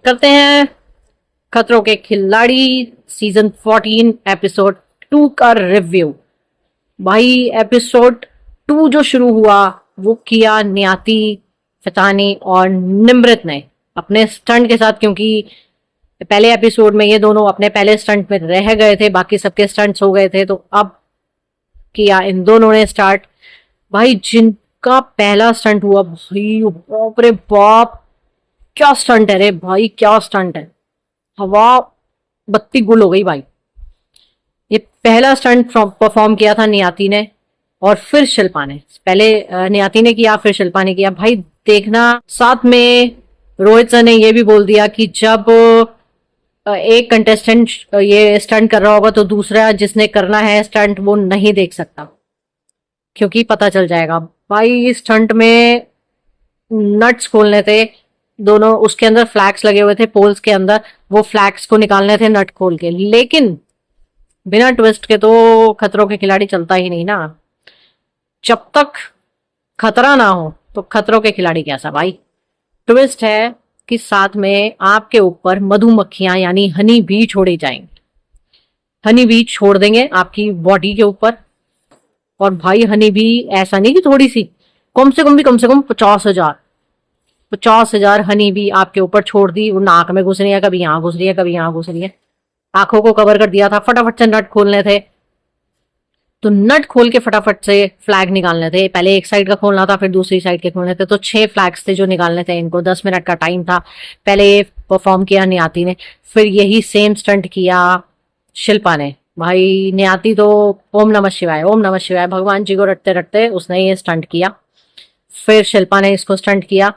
करते हैं खतरों के खिलाड़ी सीजन 14 एपिसोड 2 का रिव्यू। भाई एपिसोड 2 जो शुरू हुआ वो किया नियति, फतानी और निमृत ने अपने स्टंट के साथ, क्योंकि पहले एपिसोड में ये दोनों अपने पहले स्टंट में रह गए थे, बाकी सबके स्टंट्स हो गए थे, तो अब किया इन दोनों ने स्टार्ट। भाई जिनका पहला स्टंट हुआ, भाई बाप रे बाप, क्या स्टंट है रे भाई, क्या स्टंट है। हवा बत्ती गुल हो गई भाई। ये पहला स्टंट परफॉर्म किया था नियति ने और फिर शिल्पा ने। पहले नियति ने किया, फिर शिल्पा ने किया। भाई देखना, साथ में रोहित सर ने ये भी बोल दिया कि जब एक कंटेस्टेंट ये स्टंट कर रहा होगा तो दूसरा जिसने करना है स्टंट वो नहीं देख सकता, क्योंकि पता चल जाएगा। भाई इस स्टंट में नट्स खोलने थे दोनों, उसके अंदर फ्लैग्स लगे हुए थे पोल्स के अंदर, वो फ्लैग्स को निकालने थे नट खोल के। लेकिन बिना ट्विस्ट के तो खतरों के खिलाड़ी चलता ही नहीं ना। जब तक खतरा ना हो तो खतरों के खिलाड़ी कैसा भाई। ट्विस्ट है कि साथ में आपके ऊपर मधुमक्खियां यानी हनी बी छोड़े जाएंगे। हनी बी छोड़ देंगे आपकी बॉडी के ऊपर। और भाई हनी बी ऐसा नहीं कि थोड़ी सी, कम से कम 50,000 हनी बी आपके ऊपर छोड़ दी। वो नाक में घुस रही है, कभी यहां घुस रही है, कभी यहां घुस रही है। आंखों को कवर कर दिया था, फटाफट से नट खोलने थे। तो नट खोल के फटाफट से फ्लैग निकालने थे। पहले एक साइड का खोलना था, फिर दूसरी साइड के खोलने थे। तो 6 फ्लैग्स थे जो निकालने थे इनको। 10 मिनट का टाइम था। पहले ये परफॉर्म किया नियति ने, फिर यही सेम स्टंट किया शिल्पा ने। भाई नियति तो ओम नमः शिवाय, ओम नमः शिवाय भगवान जी को रटते रटते उसने ये स्टंट किया। फिर शिल्पा ने इसको स्टंट किया।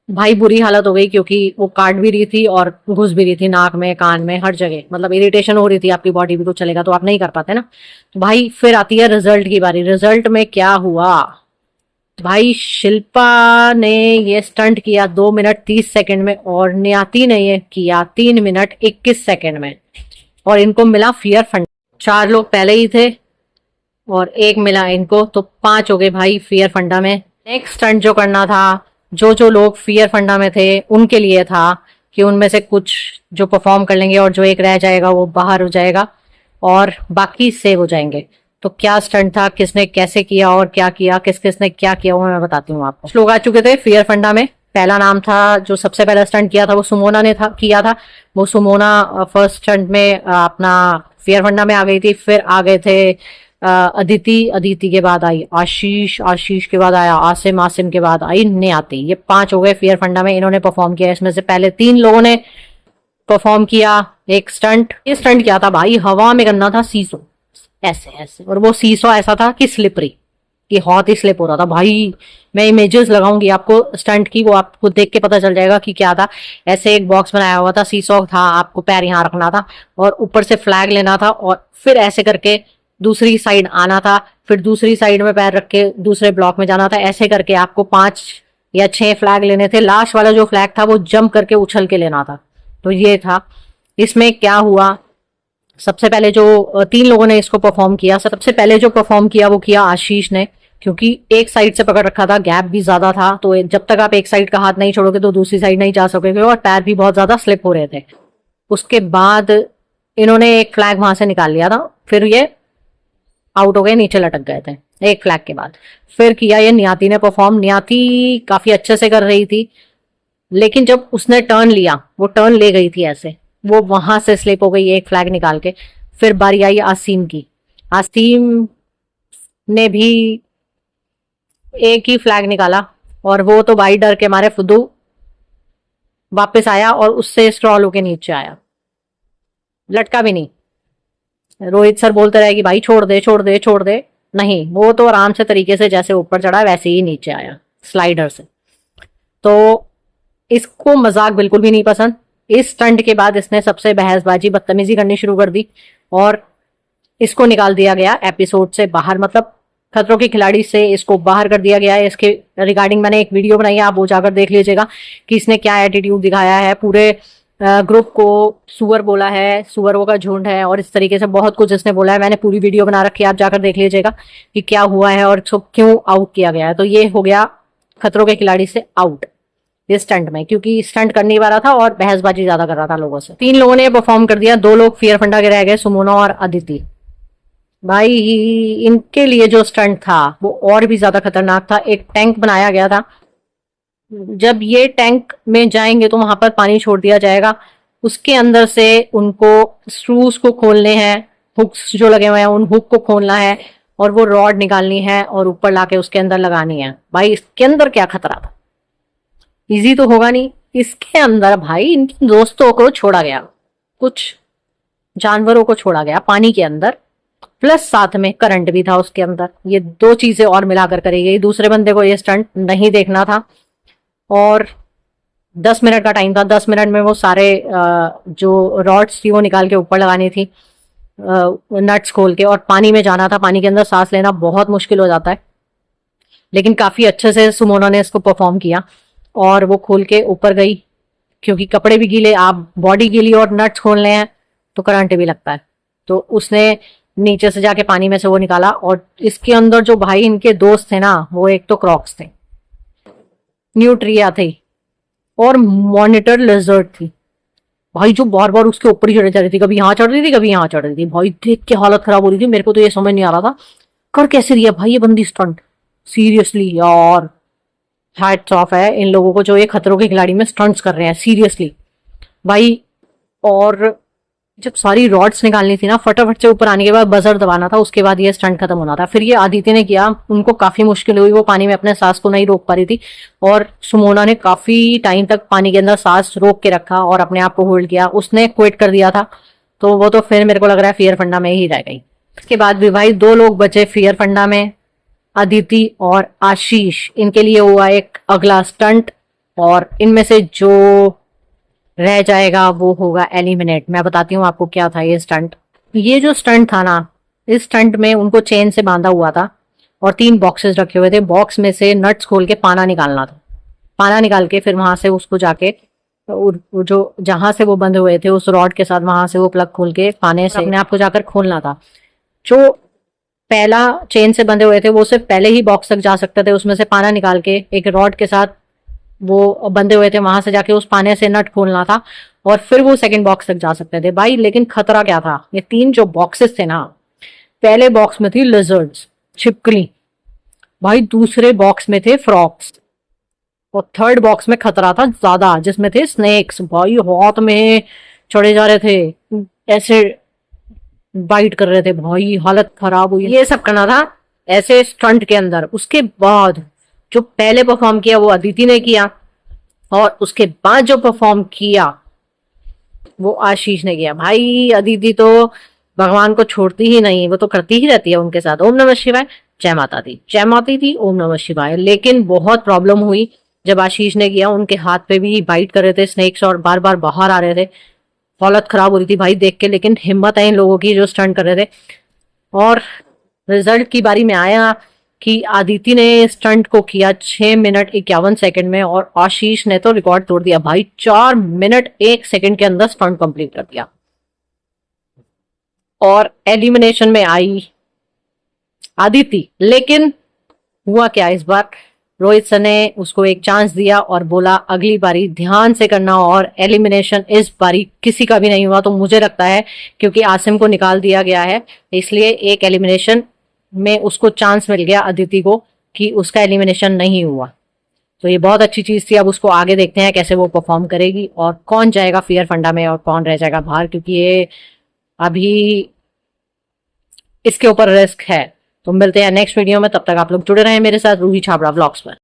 भाई बुरी हालत हो गई, क्योंकि वो काट भी रही थी और घुस भी रही थी नाक में, कान में, हर जगह। मतलब इरिटेशन हो रही थी। आपकी बॉडी भी कुछ चलेगा तो आप नहीं कर पाते ना। तो भाई फिर आती है रिजल्ट की बारी। रिजल्ट में क्या हुआ भाई, शिल्पा ने ये स्टंट किया 2 मिनट 30 सेकंड में और नियति ने ये किया 3 मिनट 21 सेकंड में। और इनको मिला फियर फंड। 4 लोग पहले ही थे और 1 मिला इनको, तो 5 हो गए भाई फियर फंडा में। नेक्स्ट स्टंट जो करना था, जो लोग फियर फंडा में थे उनके लिए था कि उनमें से कुछ जो परफॉर्म कर लेंगे और जो एक रह जाएगा वो बाहर हो जाएगा और बाकी सेव हो जाएंगे। तो क्या स्टंट था, किसने कैसे किया और क्या किया, किस किसने क्या किया, वो मैं बताती हूँ आपको। लोग आ चुके थे फियर फंडा में। पहला नाम था, जो सबसे पहला स्टंट किया था वो सुमोना ने किया था। वो सुमोना फर्स्ट स्टंट में अपना फियर फंडा में आ गई थी। फिर आ गए थे अदिति के बाद आई आशीष के बाद आया आसिम के बाद आई नियति। ये 5 हो गए फियर फंडा में। इन्होंने परफॉर्म किया। इसमें से पहले 3 लोगों ने परफॉर्म किया एक स्टंट। ये स्टंट क्या था भाई, हवा में करना था सीसो, ऐसे। और वो सीसो ऐसा था कि स्लिपरी, कि बहुत ही स्लिप हो रहा था भाई। मैं इमेजेस लगाऊंगी आपको स्टंट की, वो आपको देख के पता चल जाएगा कि क्या था। ऐसे एक बॉक्स बनाया हुआ था, सीसो था, आपको पैर यहाँ रखना था और ऊपर से फ्लैग लेना था और फिर ऐसे करके दूसरी साइड आना था। फिर दूसरी साइड में पैर रख के दूसरे ब्लॉक में जाना था। ऐसे करके आपको 5 या 6 फ्लैग लेने थे। लास्ट वाला जो फ्लैग था वो जंप करके उछल के लेना था। तो ये था। इसमें क्या हुआ, सबसे पहले जो 3 लोगों ने इसको परफॉर्म किया, सबसे पहले जो परफॉर्म किया वो किया आशीष ने, क्योंकि एक साइड से पकड़ रखा था, गैप भी ज्यादा था। तो जब तक आप एक साइड का हाथ नहीं छोड़ोगे तो दूसरी साइड नहीं जा सकोगे और पैर भी बहुत ज्यादा स्लिप हो रहे थे। उसके बाद इन्होंने एक फ्लैग वहां से निकाल लिया था। फिर ये आउट हो गए, नीचे लटक गए थे एक फ्लैग के बाद। फिर किया ये नियति ने परफॉर्म। नियति काफी अच्छे से कर रही थी, लेकिन जब उसने टर्न लिया, वो टर्न ले गई थी ऐसे, वो वहां से स्लिप हो गई एक फ्लैग निकाल के। फिर बारी आई आसिम की। आसिम ने भी एक ही फ्लैग निकाला और वो तो भाई डर के मारे फुदू वापस आया और उससे स्क्रॉल होके नीचे आया, लटका भी नहीं। रोहित सर बोलते रहे कि भाई छोड़ दे। नहीं, वो तो आराम से तरीके से जैसे ऊपर चढ़ा वैसे ही नीचे आया स्लाइडर से। तो इसको मजाक बिल्कुल भी नहीं पसंद। इस स्टंट के बाद इसने सबसे बहसबाजी बदतमीजी करनी शुरू कर दी और इसको निकाल दिया गया एपिसोड से बाहर। मतलब खतरों के खिलाड़ी से इसको बाहर कर दिया गया है। इसके रिगार्डिंग मैंने एक वीडियो बनाई है, आप वो जाकर देख लीजिएगा कि इसने क्या एटीट्यूड दिखाया है। पूरे ग्रुप को सुअर बोला है, सुअरों का झुंड है और इस तरीके से बहुत कुछ इसने बोला है। मैंने पूरी वीडियो बना रखी है, आप जाकर देख लीजिएगा कि क्या हुआ है और इसको क्यों आउट किया गया है। तो ये हो गया खतरों के खिलाड़ी से आउट। ये स्टंट में, क्योंकि स्टंट कर नहीं पा रहा था और बहसबाजी ज्यादा कर रहा था लोगों से। 3 लोगों ने परफॉर्म कर दिया, 2 लोग फियर फंडा के रह गए, सुमोना और अदिति। भाई इनके लिए जो स्टंट था वो और भी ज्यादा खतरनाक था। एक टैंक बनाया गया था, जब ये टैंक में जाएंगे तो वहां पर पानी छोड़ दिया जाएगा, उसके अंदर से उनको स्क्रूज को खोलने हैं, हुक्स जो लगे हुए हैं उन हुक को खोलना है और वो रॉड निकालनी है और ऊपर लाके उसके अंदर लगानी है। भाई इसके अंदर क्या खतरा था, इजी तो होगा नहीं। इसके अंदर भाई इनके दोस्तों को छोड़ा गया, कुछ जानवरों को छोड़ा गया पानी के अंदर, प्लस साथ में करंट भी था उसके अंदर। ये 2 चीजें और मिलाकर करी गई। दूसरे बंदे को ये स्टंट नहीं देखना था और 10 मिनट का टाइम था। 10 मिनट में वो सारे जो रॉड्स थी वो निकाल के ऊपर लगानी थी, नट्स खोल के, और पानी में जाना था। पानी के अंदर सांस लेना बहुत मुश्किल हो जाता है, लेकिन काफी अच्छे से सुमोना ने इसको परफॉर्म किया और वो खोल के ऊपर गई। क्योंकि कपड़े भी गीले, आप बॉडी गीली और नट्स खोलने हैं तो करंट भी लगता है, तो उसने नीचे से जाके पानी में से वो निकाला। और इसके अंदर जो भाई इनके दोस्त थे ना, वो एक तो क्रॉक्स थे, न्यूट्रिया थी और मॉनिटर लेजर्ड थी भाई, जो बार बार उसके ऊपर ही चढ़े जा रही थी, कभी यहाँ चढ़ रही थी कभी यहाँ चढ़ रही थी। भाई देख के हालत खराब हो रही थी। मेरे को तो ये समझ नहीं आ रहा था कर कैसे रही है भाई ये बंदी स्टंट। सीरियसली यार, हैट्स ऑफ है इन लोगों को जो ये खतरों के खिलाड़ी में स्टंट्स कर रहे हैं, सीरियसली भाई। और जब सारी रॉड्स निकालनी थी ना, फटाफट से ऊपर आने के बाद बजर दबाना था, उसके बाद ये स्टंट खत्म होना था। फिर ये आदित्य ने किया, उनको काफी मुश्किल हुई, वो पानी में अपने सांस को नहीं रोक पा रही थी और सुमोना ने काफी टाइम तक पानी के अंदर सांस रोक के रखा और अपने आप को होल्ड किया। उसने क्विट कर दिया था, तो वो तो फिर मेरे को लग रहा है फियर फंडा में ही रह गई। इसके बाद भी भाई 2 लोग बचे फियर फंडा में, अदिति और आशीष। इनके लिए हुआ एक अगला स्टंट और इनमें से जो रह जाएगा वो होगा एलिमिनेट। मैं बताती हूँ आपको क्या था ये स्टंट। ये जो स्टंट था ना, इस स्टंट में उनको चेन से बांधा हुआ था और 3 बॉक्सेस रखे हुए थे। बॉक्स में से नट्स खोल के पाना निकालना था। पाना निकाल के फिर वहां से उसको जाके जो जहां से वो बंधे हुए थे उस रॉड के साथ वहां से वो प्लग खोल के पाने से अपने आप को जाकर खोलना था। जो पहला चेन से बंधे हुए थे वो सिर्फ पहले ही बॉक्स तक जा सकते थे, उसमें से पाना निकाल के एक रॉड के साथ वो बंधे हुए थे, वहां से जाके उस पाने से नट खोलना था और फिर वो सेकंड बॉक्स तक जा सकते थे भाई। लेकिन खतरा क्या था, ये 3 जो बॉक्सेस थे ना, पहले बॉक्स में थी लिजर्ड्स, छिपकली भाई, दूसरे बॉक्स में थे फ्रॉक्स और थर्ड बॉक्स में खतरा था ज्यादा, जिसमें थे स्नेक्स। भाई हाथ में चढ़े जा रहे थे, ऐसे बाइट कर रहे थे भाई, हालत खराब हुई। ये सब करना था ऐसे स्टंट के अंदर। उसके बाद जो पहले परफॉर्म किया वो अदिति ने किया और उसके बाद जो परफॉर्म किया वो आशीष ने किया। भाई अदिति तो भगवान को छोड़ती ही नहीं, वो तो करती ही रहती है उनके साथ। ओम नमः शिवाय, जय माता दी, जय माता दी, ओम नमः शिवाय। लेकिन बहुत प्रॉब्लम हुई जब आशीष ने किया। उनके हाथ पे भी बाइट कर रहे थे स्नेक्स और बार बार बाहर आ रहे थे, हालत खराब हो रही थी भाई देख के। लेकिन हिम्मत है इन लोगों की जो स्टंट कर रहे थे। और रिजल्ट की बारी में आया कि आदिति ने स्टंट को किया 6 मिनट 51 सेकंड में और आशीष ने तो रिकॉर्ड तोड़ दिया भाई, 4 मिनट 1 सेकंड के अंदर स्टंट कंप्लीट कर दिया। और एलिमिनेशन में आई आदिति। लेकिन हुआ क्या इस बार, रोहित सर ने उसको एक चांस दिया और बोला अगली बारी ध्यान से करना। और एलिमिनेशन इस बारी किसी का भी नहीं हुआ। तो मुझे लगता है क्योंकि आसिम को निकाल दिया गया है, इसलिए एक एलिमिनेशन में उसको चांस मिल गया अदिति को कि उसका एलिमिनेशन नहीं हुआ। तो ये बहुत अच्छी चीज थी। अब उसको आगे देखते हैं कैसे वो परफॉर्म करेगी और कौन जाएगा फियर फंडा में और कौन रह जाएगा बाहर, क्योंकि ये अभी इसके ऊपर रिस्क है। तो मिलते हैं नेक्स्ट वीडियो में, तब तक आप लोग जुड़े रहें मेरे साथ रूही छाबड़ा व्लॉग्स पर।